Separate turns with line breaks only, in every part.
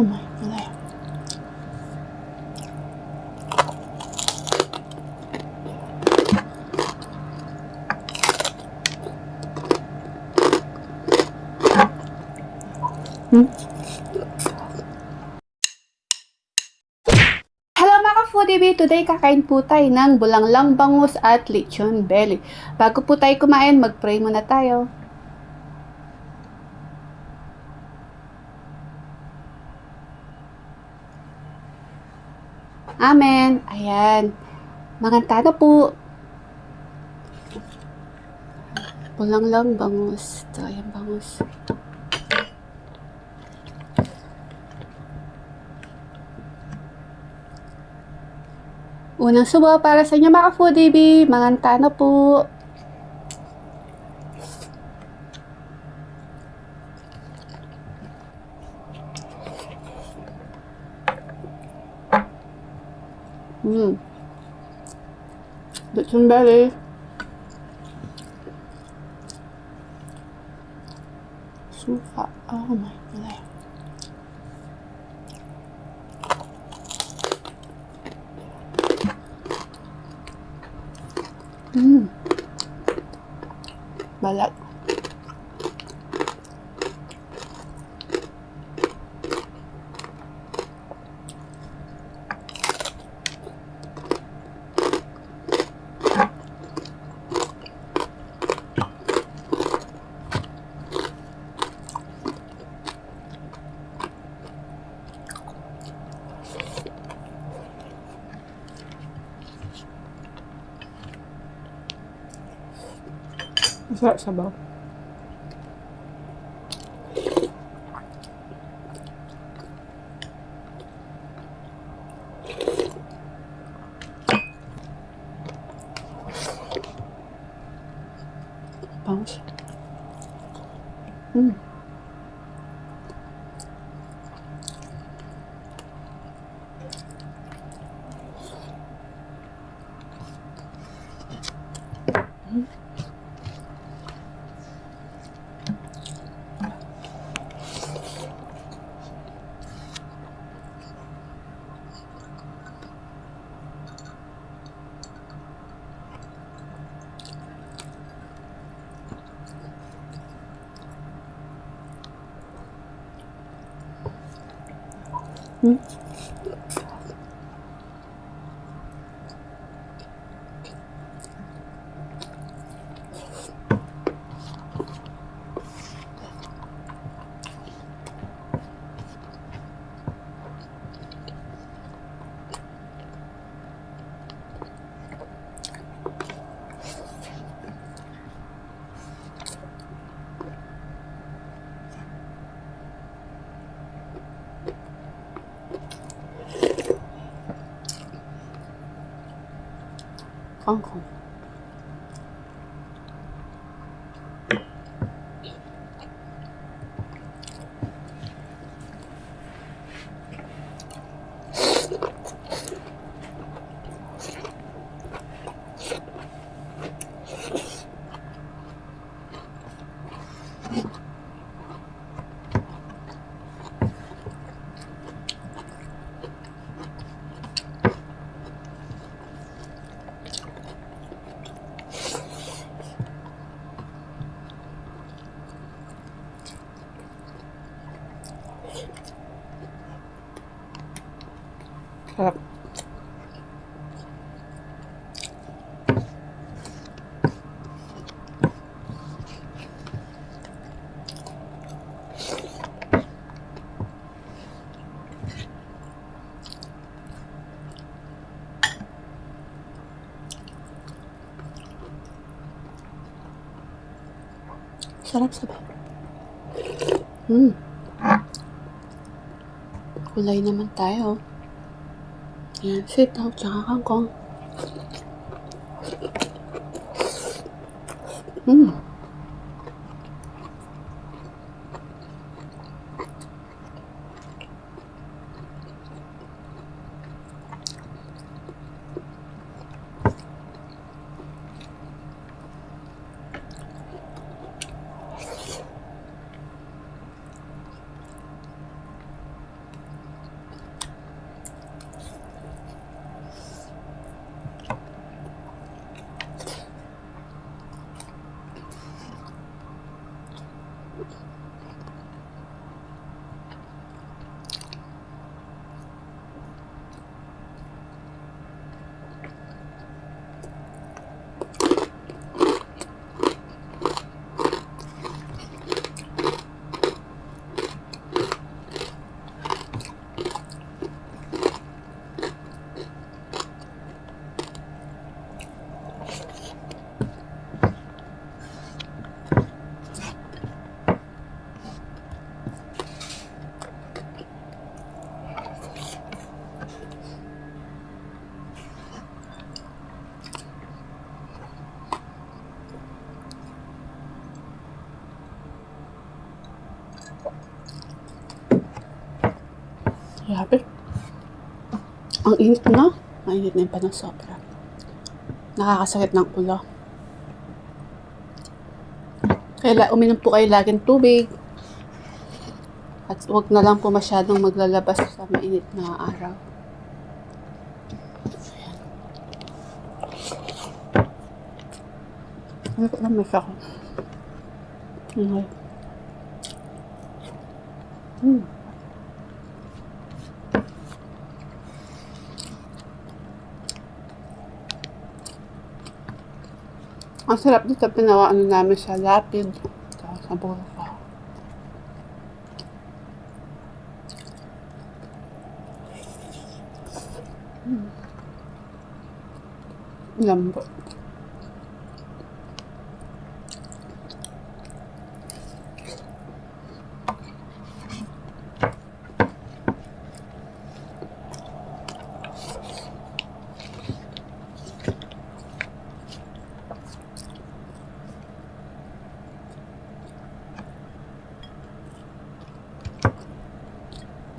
Oh my God. Hello mga ka-foodie! Today kakain po tayo ng bulanglang bangus at lechon belly. Bago po tayo kumain, mag-pray muna tayo. Amen. Ayan. Maganda na po. Bulanglang bangus. Ito, ayan bangus. Unang subo para sa inyo mga ka-foodie. Maganda na po. Lechon belly. Suka. Oh my God. Balat. Masarap sabaw. Bangus. Kangkong. Sarap. Sarap sabaw. Kulay naman tayo. Yan, sitaw, tsaka kangkong. Grabe. Ang init na. Mainit na yung panang sobra. Nakakasakit ng ulo. Kaya uminom po kayo laging tubig. At huwag na lang po masyadong maglalabas sa mainit na araw. Ano ko naman siya ko? Ang sarap dito pinawaan namin sa lapid. Sa Boracay. Lambot.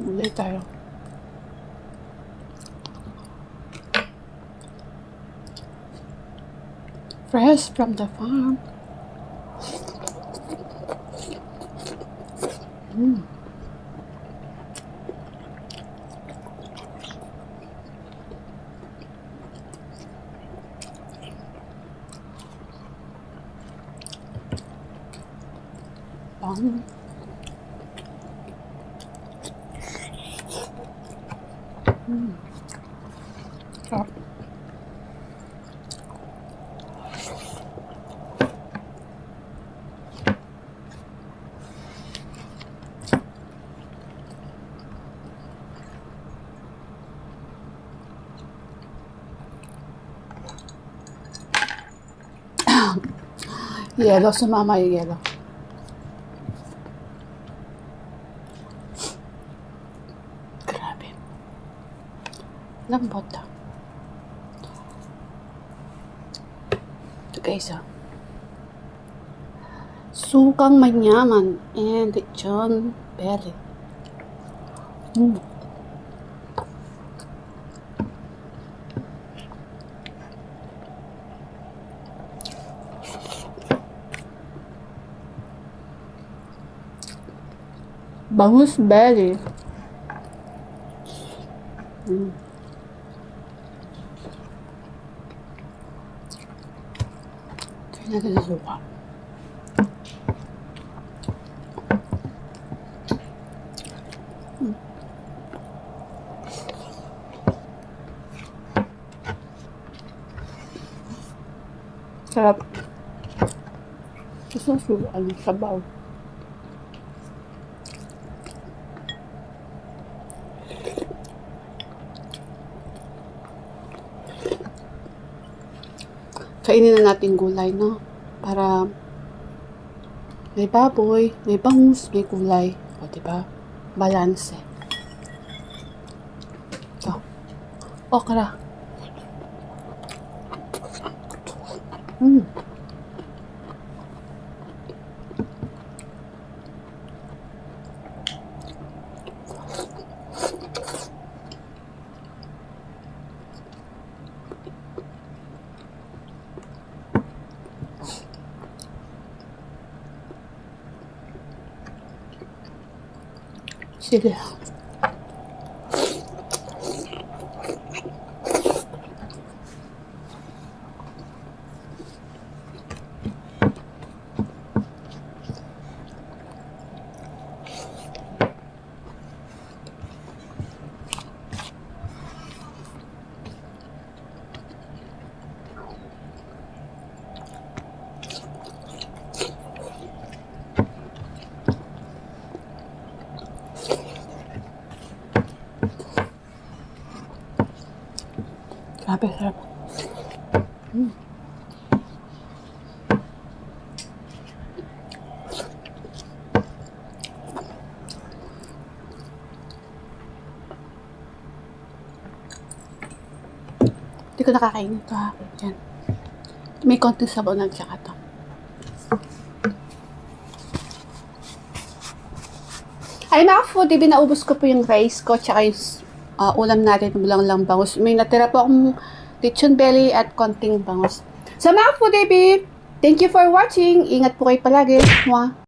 Ulit tayo. Fresh from the farm. Sarap. Yelo, sumama yung yelo. Grabe. Lambot ah. Ito guys ah. Sukang manyaman and lechon belly. Bangus belly. Kaya natin sa suka. Sarap. Gusto suka ng sabaw. Kainin na natin gulay, no? Para may baboy, may bangus, may gulay. O, diba? Balanse. Ito. Okra. Sige. Grabe, sarap. Hindi ko nakakainin ito ha. Yan. May konting sabaw na tsaka ito. Ay, Ay mga foodie, binaubos ko po yung rice ko tsaka yung ulam natin ng bulanglang bangus. May natira po akong lechon belly at konting bangus. So mga foodie, thank you for watching. Ingat po kayo palagi. Mwah.